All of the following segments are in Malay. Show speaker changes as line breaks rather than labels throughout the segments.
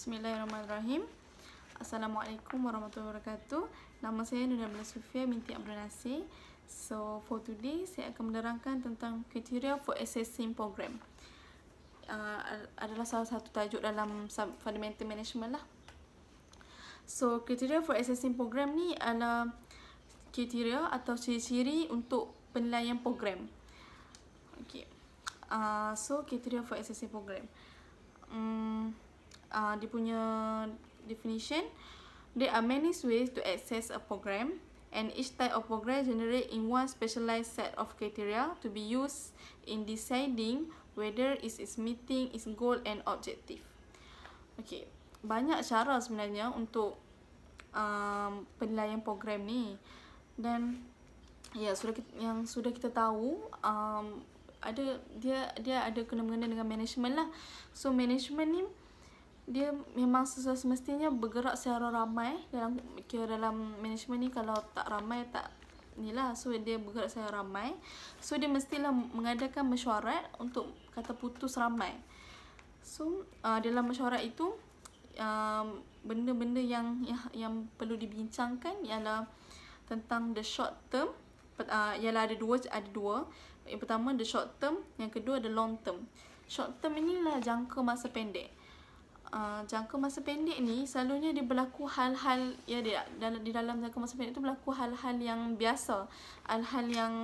Bismillahirrahmanirrahim. Assalamualaikum warahmatullahi wabarakatuh. Nama saya Nurul Sufia binti Abdul Nasir. So for today saya akan menerangkan tentang criteria for assessing program. Adalah salah satu tajuk dalam fundamental management lah. So criteria for assessing program ni adalah kriteria atau ciri-ciri untuk penilaian program. Okay. So criteria for assessing program. Dia punya definition, there are many ways to assess a program, and each type of program generate in one specialized set of criteria to be used in deciding whether it is meeting its goal and objective. Okay, banyak cara sebenarnya untuk penilaian program ni, dan ya sudah kita tahu dia ada kena-mengena dengan management lah. So management ni dia memang semestinya bergerak secara ramai dalam management ni. Kalau tak ramai tak ni lah, so dia bergerak secara ramai, so dia mestilah mengadakan mesyuarat untuk kata putus ramai. So dalam mesyuarat itu benda-benda yang perlu dibincangkan ialah tentang the short term. Ialah ada dua. Yang pertama the short term, yang kedua the long term. Short term inilah jangka masa pendek. Jangka masa pendek ni selalunya dia berlaku hal-hal ya di dalam jangka masa pendek itu berlaku hal-hal yang biasa, hal-hal yang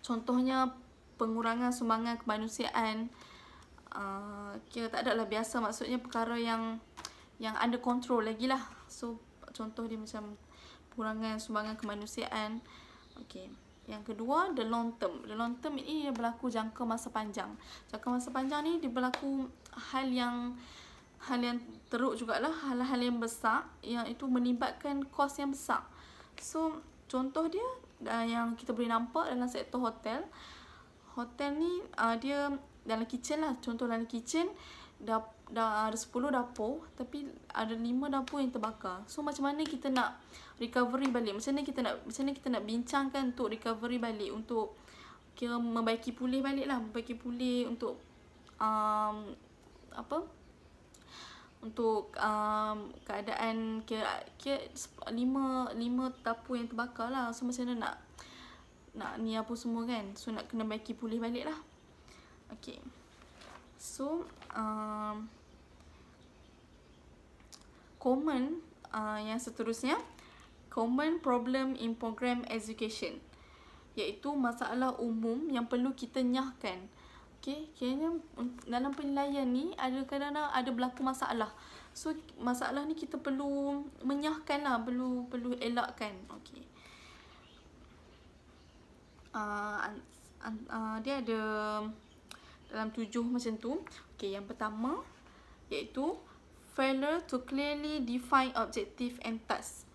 contohnya pengurangan sumbangan kemanusiaan. Kira tak adalah biasa, maksudnya perkara yang under control lagi lah. So contoh dia macam pengurangan sumbangan kemanusiaan. Okay. Yang kedua, the long term. The long term ini dia berlaku jangka masa panjang. Jangka masa panjang ni dia berlaku hal yang teruk jugalah, hal-hal yang besar yang itu melibatkan kos yang besar. So contoh dia yang kita boleh nampak dalam sektor hotel. Hotel ni dia dalam kitchen lah. Contoh dalam kitchen ada 10 dapur, tapi ada 5 dapur yang terbakar. So macam mana kita nak recovery balik? Macam mana kita nak bincangkan untuk recovery balik, untuk kira membaiki pulih balik lah, membaiki pulih untuk untuk keadaan kira 5 dapur yang terbakar lah. So macam mana nak ni apa semua kan. So nak kena baiki pulih balik lah. Okay. So common yang seterusnya, common problem in program execution, iaitu masalah umum yang perlu kita nyahkan. Okay, kiranya dalam penilaian ni kadang-kadang ada berlaku masalah. So masalah ni kita perlu menyahkan lah, perlu elakkan. Okay. Dia ada dalam 7 macam tu. Okay, yang pertama iaitu failure to clearly define objective and task.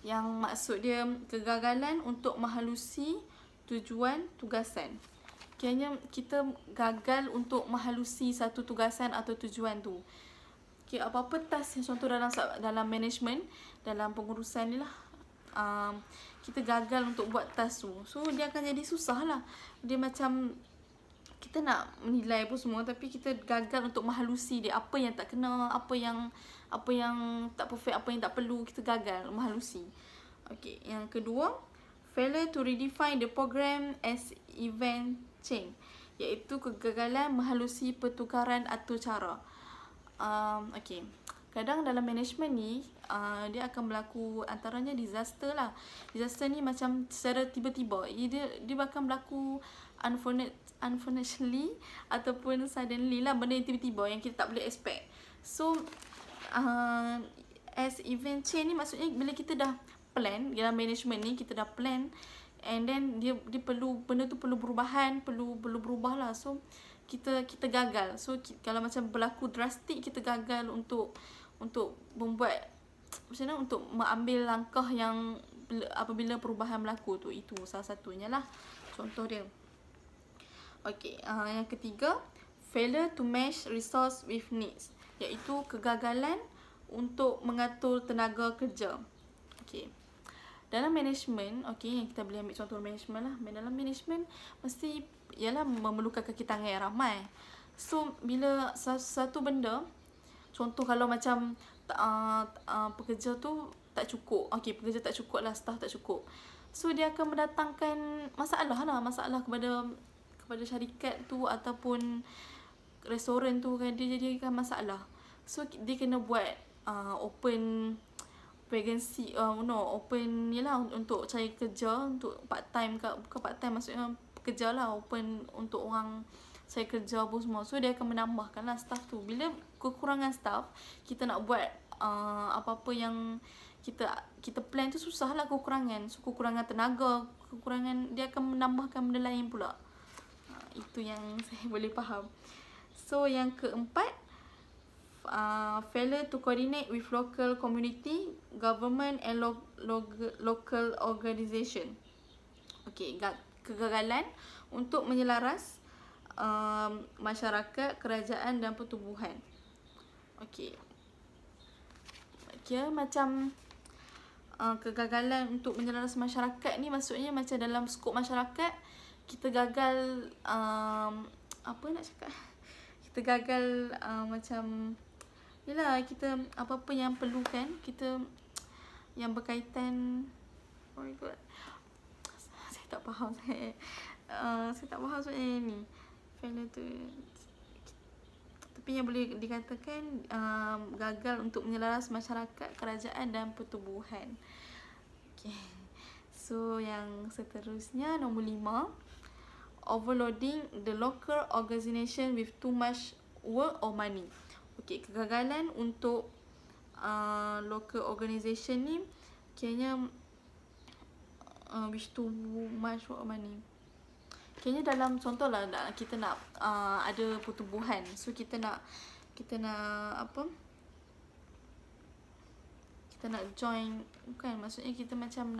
Yang maksud dia kegagalan untuk menghalusi tujuan tugasan. Kiranya kita gagal untuk menghalusi satu tugasan atau tujuan tu. Okay, apa-apa task yang contoh dalam management, dalam pengurusan ni lah, kita gagal untuk buat task tu, so dia akan jadi susah lah. Dia macam kita nak menilai apa semua, tapi kita gagal untuk menghalusi dia, apa yang tak kena, apa yang tak perfect, apa yang tak perlu, kita gagal menghalusi. Okay, yang kedua, failure to redefine the program as event change, iaitu kegagalan menghalusi pertukaran atau cara. Okay, kadang dalam management ni dia akan berlaku antaranya disaster lah. Disaster ni macam secara tiba-tiba, dia bahkan berlaku unfortunately ataupun suddenly lah, benda yang tiba-tiba yang kita tak boleh expect. So as event change ni maksudnya bila kita dah plan dalam management ni, kita dah plan, and then dia perlu, benda tu perlu perubahan, perlu berubah lah. So kita gagal. So kalau macam berlaku drastik, kita gagal untuk membuat macam mana, untuk mengambil langkah yang apabila perubahan berlaku tu. Itu salah satunya lah contoh dia. Okay, yang ketiga, failure to match resource with needs, iaitu kegagalan untuk mengatur tenaga kerja. Okay, dalam management, okay, yang kita boleh ambil contoh management lah. Dalam management mesti ialah memerlukan kaki tangan yang ramai. So bila satu benda, contoh kalau macam pekerja tu tak cukup. Okey, pekerja tak cukup lah, staff tak cukup. So dia akan mendatangkan masalah kepada syarikat tu ataupun restoran tu kan, dia jadikan masalah. So dia kena buat open vacancy, open ni lah untuk cari kerja untuk part time ke, bukan part time maksudnya pekerja lah, open untuk orang cari kerja apa semua. So dia akan menambahkan lah staff tu. Bila kekurangan staff, kita nak buat apa-apa yang kita plan tu susah lah, kekurangan. So kekurangan tenaga, kekurangan, dia akan menambahkan benda lain pula. Itu yang saya boleh faham. So yang keempat, failure to coordinate with local community, government and local organisation. Okay, kegagalan untuk menyelaras masyarakat, kerajaan dan pertubuhan. Okay, kira macam kegagalan untuk menyelaras masyarakat ni maksudnya macam dalam skop masyarakat kita gagal, apa nak cakap, kita gagal macam yelah, kita apa-apa yang perlukan kita yang berkaitan, oh my god, saya tak faham, saya tak faham sebenarnya ni failure tu, tapi yang boleh dikatakan gagal untuk menyelaras masyarakat, kerajaan dan pertubuhan. Okay. So yang seterusnya nombor 5, overloading the local organisation with too much work or money. Okay, kegagalan untuk local organisation ni kiranya with too much work or money. Kayaknya dalam contoh lah kita nak ada pertubuhan, so kita nak apa, kita nak join, bukan, maksudnya kita macam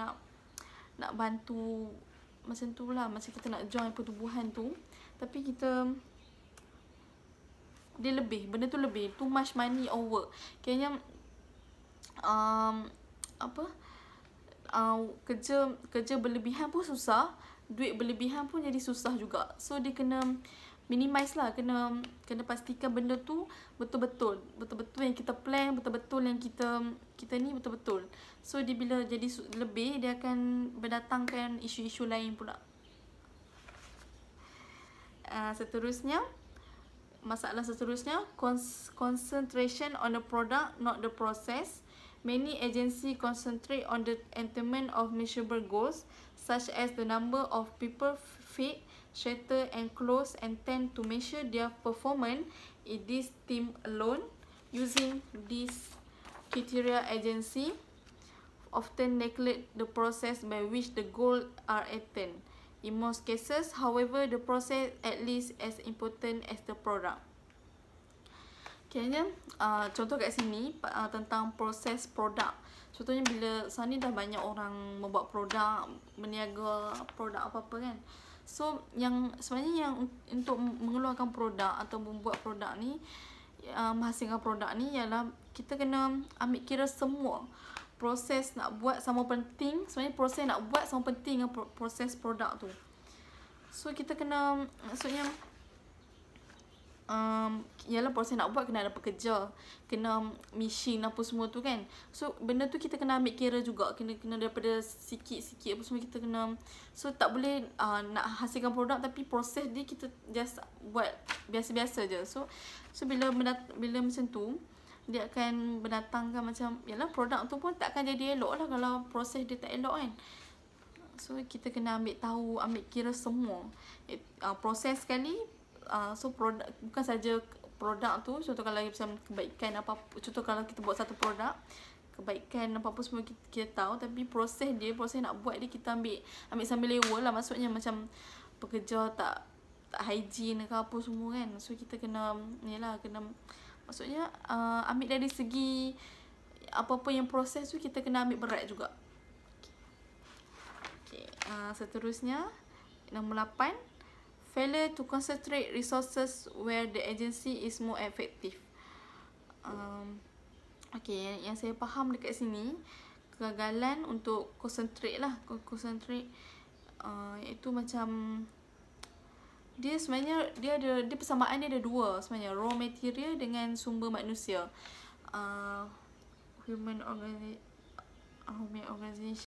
nak bantu macam tu lah, macam kita nak join pertubuhan tu, tapi dia lebih, benda tu lebih, too much money or work. Kayaknya kerja berlebihan pun susah, duit berlebihan pun jadi susah juga. So dia kena minimize lah, kena pastikan benda tu betul-betul yang kita plan, betul-betul yang kita ni betul-betul. So dia bila jadi lebih, dia akan berdatangkan isu-isu lain pula. Masalah seterusnya, concentration on the product, not the process. Many agencies concentrate on the attainment of measurable goals, such as the number of people fed, shelter and clothes, and tend to measure their performance in this team alone. Using this criteria, agency often neglect the process by which the goals are attained. In most cases, however, the process at least as important as the product. Kayaknya contoh kat sini tentang proses produk. Contohnya bila sekarang ni dah banyak orang membuat produk, berniaga produk apa-apa kan. So yang sebenarnya yang untuk mengeluarkan produk atau membuat produk ni, menghasilkan produk ni ialah kita kena ambil kira semua proses nak buat sama penting. Sebenarnya proses nak buat sama penting dengan proses produk tu. So kita kena, maksudnya ialah proses nak buat kena ada pekerja, kena mesin apa semua tu kan. So benda tu kita kena ambil kira juga, kena daripada sikit-sikit apa semua kita kena. So tak boleh nak hasilkan produk tapi proses dia kita just buat biasa-biasa je. So bila macam tu, dia akan mendatangkan macam, yalah, produk tu pun tak akan jadi elok lah kalau proses dia tak elok kan. So kita kena ambil kira semua proses sekali. So produk, bukan saja produk tu, contoh kalau macam kebaikan apa-apa, contoh kalau kita buat satu produk, kebaikan apa-apa semua kita tahu, tapi proses nak buat dia kita ambil sambil lewa lah. Maksudnya macam pekerja tak hygiene ke apa semua kan. So kita kena, yalah, kena, maksudnya ambil dari segi apa-apa yang proses tu kita kena ambil berat juga. Okay. Seterusnya nombor 8, failure to concentrate resources where the agency is more effective. Okay, yang saya faham dekat sini, kegagalan untuk concentrate lah, iaitu macam dia sebenarnya dia persamaan dia ada dua sebenarnya, raw material dengan sumber manusia. Human organization